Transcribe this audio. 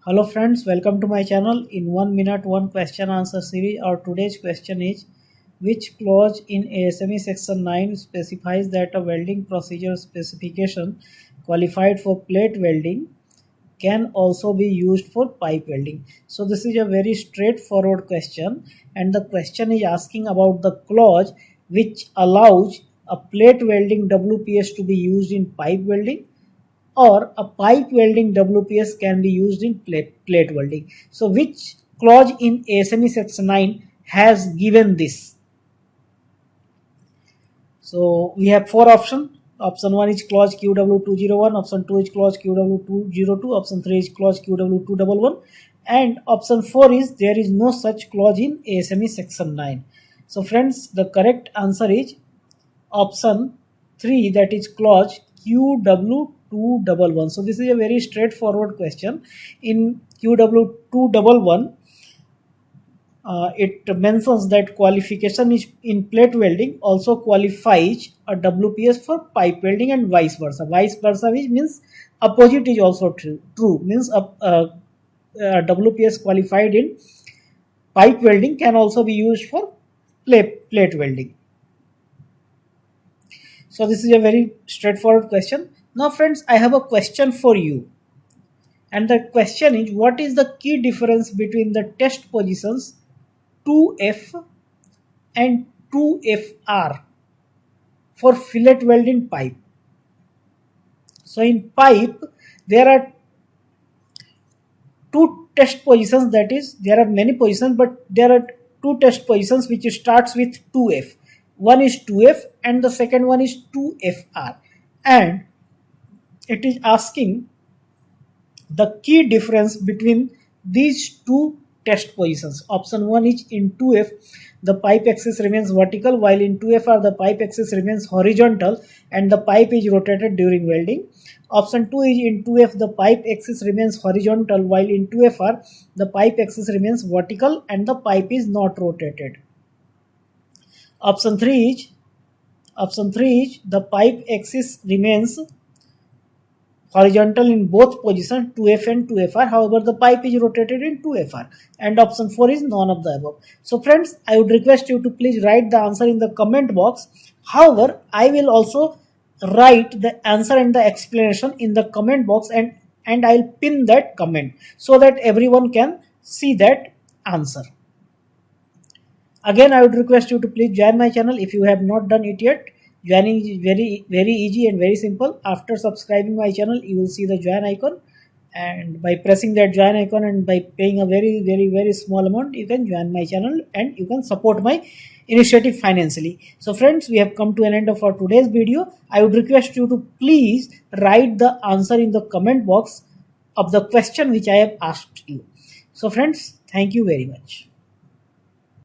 Hello friends, welcome to my channel. In 1 minute, one question answer series. Our today's question is, which clause in ASME Section 9 specifies that a welding procedure specification qualified for plate welding can also be used for pipe welding? So this is a very straightforward question, and the question is asking about the clause which allows a plate welding WPS to be used in pipe welding, or a pipe welding WPS can be used in plate welding. So which clause in ASME Section 9 has given this? So we have four options. Option 1 is clause QW201, option 2 is clause QW202, option 3 is clause QW211, and option 4 is there is no such clause in ASME Section 9. So friends, the correct answer is option 3, that is clause QW211. So this is a very straightforward question. In QW211, it mentions that qualification is in plate welding also qualifies a WPS for pipe welding and vice versa. Vice versa which means opposite is also true. Means WPS qualified in pipe welding can also be used for plate welding. So this is a very straightforward question. Now friends, I have a question for you. And the question is, what is the key difference between the test positions 2F and 2FR for fillet weld in pipe? So in pipe, there are two test positions, that is, there are many positions, but there are two test positions which starts with 2F. One is 2F and the second one is 2FR. And it is asking the key difference between these two test positions. Option 1 is in 2F, the pipe axis remains vertical, while in 2FR the pipe axis remains horizontal and the pipe is rotated during welding. Option 2 is in 2F, the pipe axis remains horizontal, while in 2FR the pipe axis remains vertical and the pipe is not rotated. Option 3 is the pipe axis remains horizontal in both positions 2F and 2FR, however the pipe is rotated in 2FR, and option 4 is none of the above. So friends, I would request you to please write the answer in the comment box. However, I will also write the answer and the explanation in the comment box, and I'll pin that comment so that everyone can see that answer. Again, I would request you to please join my channel if you have not done it yet. Joining is very easy and very simple. After subscribing my channel, you will see the join icon, and by pressing that join icon and by paying a very small amount, you can join my channel and you can support my initiative financially. So friends, we have come to an end of our today's video. I would request you to please write the answer in the comment box of the question which I have asked you. So friends, thank you very much.